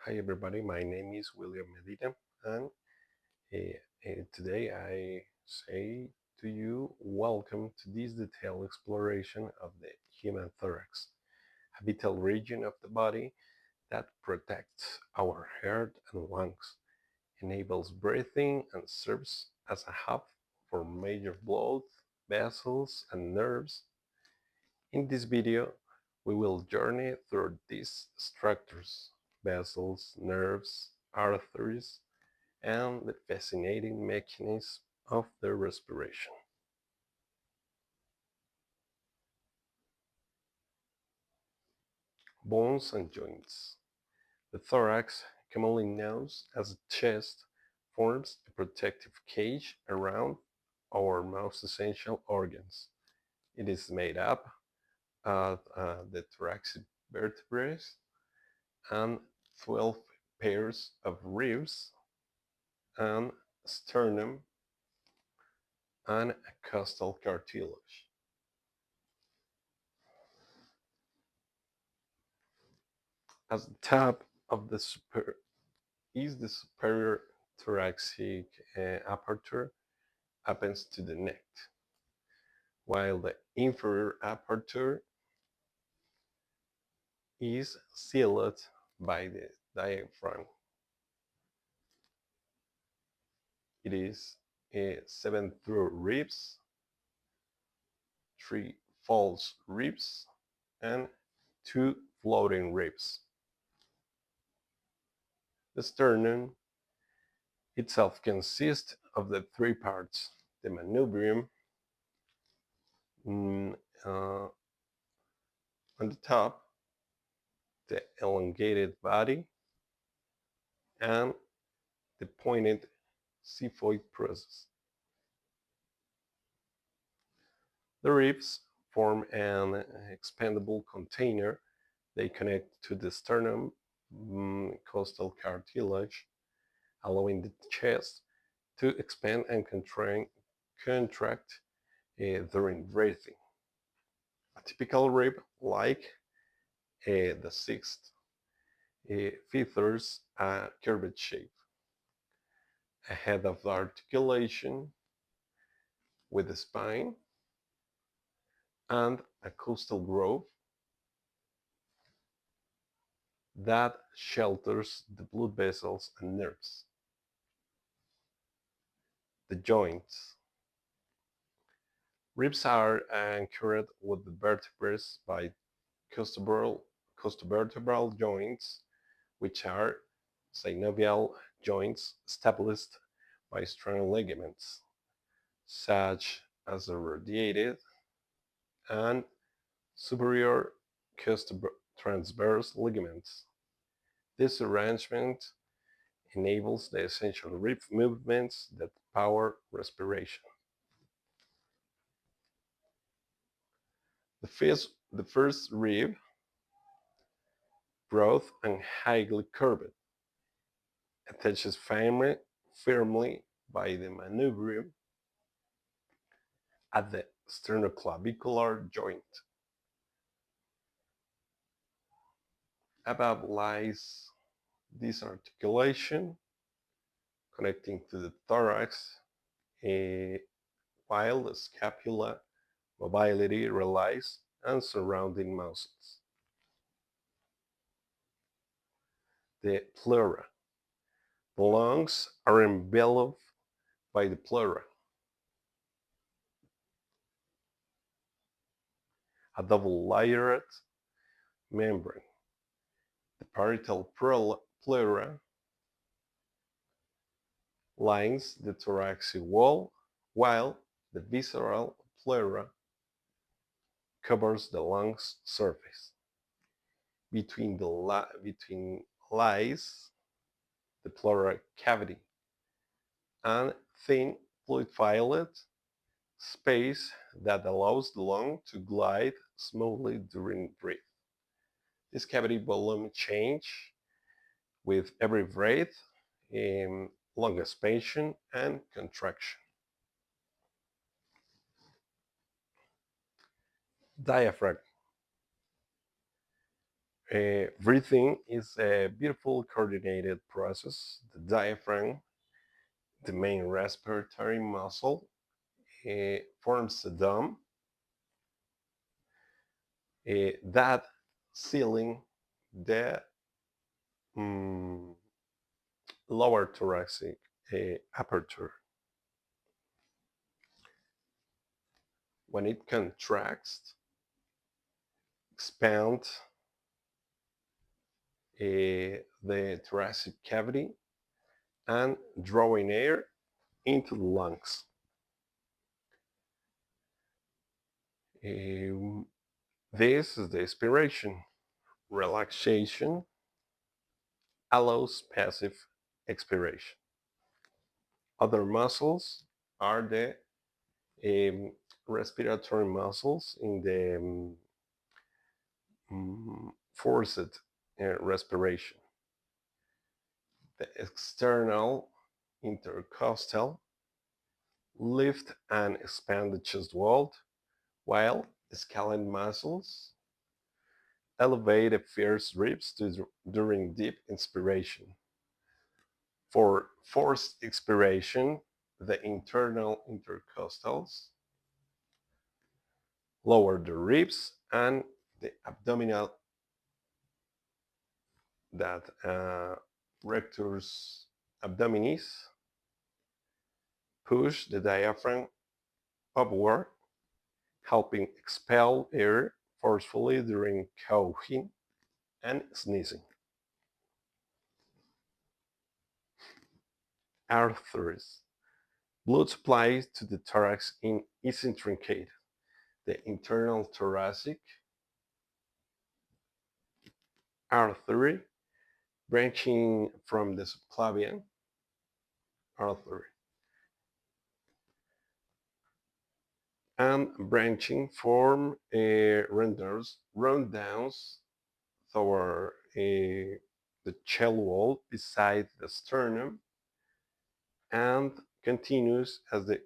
Hi everybody, my name is William Medina, and today I say to you, welcome to this detailed exploration of the human thorax, a vital region of the body that protects our heart and lungs, enables breathing, and serves as a hub for major blood vessels and nerves. In this video, we will journey through these structures, vessels, nerves, arteries, and the fascinating mechanism of their respiration. Bones and joints. The thorax, commonly known as the chest, forms a protective cage around our most essential organs. It is made up of the thoracic vertebrae and 12 pairs of ribs and sternum and costal cartilage. At the top of the is the superior thoracic aperture opens to the neck, while the inferior aperture is sealed by the diaphragm. It is seven through ribs, three false ribs, and two floating ribs. The sternum itself consists of the three parts: the manubrium mm, uh, on the top, the elongated body, and the pointed xiphoid process. The ribs form an expandable container. They connect to the sternum costal cartilage, allowing the chest to expand and contract during breathing. A typical rib, like the sixth, features a curved shape, a head of articulation with a spine, and a costal groove that shelters the blood vessels and nerves. The joints. Ribs are anchored with the vertebrae by costovertebral joints, which are synovial joints established by strong ligaments, such as the radiated and superior transverse ligaments. This arrangement enables the essential rib movements that power respiration. The first rib, broad and highly curved, attaches firmly by the manubrium at the sternoclavicular joint. Above lies this articulation connecting to the thorax, while the scapula mobility relies on surrounding muscles. The pleura. The lungs are enveloped by the pleura, a double-layered membrane. The parietal pleura lines the thoracic wall, while the visceral pleura covers the lung's surface. Between lies the pleural cavity and thin fluid-filled space that allows the lung to glide smoothly during breath. This cavity volume change with every breath in lung expansion and contraction. Diaphragm. Breathing is a beautiful coordinated process. The diaphragm, the main respiratory muscle, forms a dome that sealing the mm, lower thoracic aperture. When it contracts, expand the thoracic cavity and drawing air into the lungs. Um, this is the expiration. Relaxation allows passive expiration. Other muscles are the um, respiratory muscles in the forced respiration. The external intercostal lift and expand the chest wall, while scalene muscles elevate the first ribs during deep inspiration. For forced expiration, the internal intercostals lower the ribs and the abdominal that rectus abdominis push the diaphragm upward, helping expel air forcefully during coughing and sneezing. Arteries. Blood supply to the thorax is intricate. The internal thoracic artery branching from the subclavian artery and branching form rundowns toward the shell wall beside the sternum and continues as the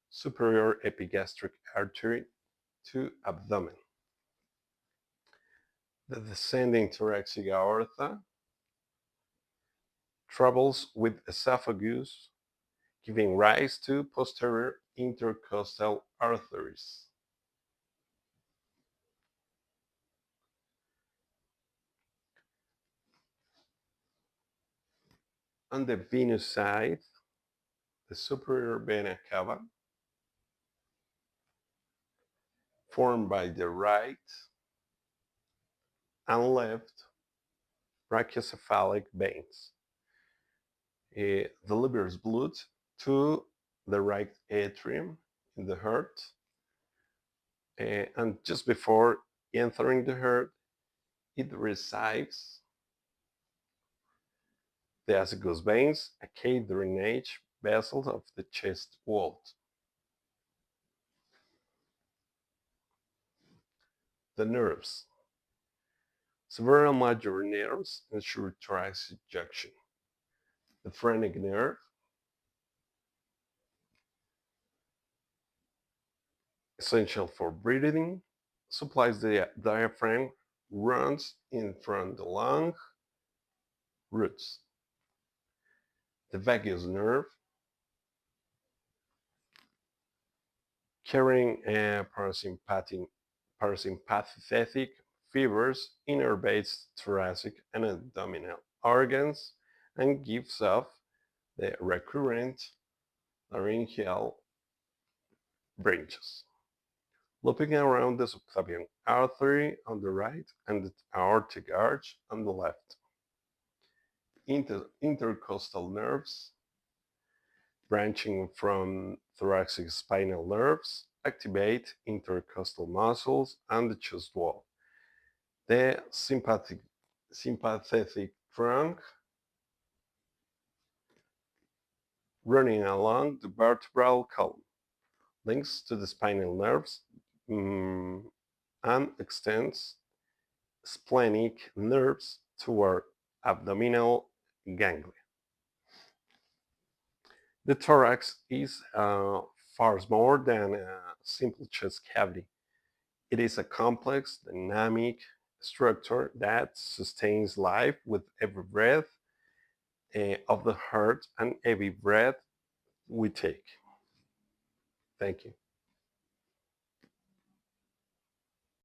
superior epigastric artery to abdomen. The descending thoracic aorta travels with esophagus, giving rise to posterior intercostal arteries. On the venous side, the superior vena cava, formed by the right and left brachiocephalic veins, delivers blood to the right atrium in the heart, and just before entering the heart, it receives the azygos veins, a key drainage vessels of the chest wall. The nerves. Several major nerves ensure thoracic junction. The phrenic nerve, essential for breathing, supplies the diaphragm, runs in from the lung roots. The vagus nerve, carrying parasympathetic fibers, innervates thoracic and abdominal organs and gives off the recurrent laryngeal branches, looping around the subclavian artery on the right and the aortic arch on the left. Intercostal nerves, branching from thoracic spinal nerves, activate intercostal muscles and the chest wall. The sympathetic trunk, running along the vertebral column, links to the spinal nerves and extends splenic nerves toward abdominal ganglia. The thorax is far more than a simple chest cavity. It is a complex, dynamic structure that sustains life with every breath of the heart and every breath we take. Thank you.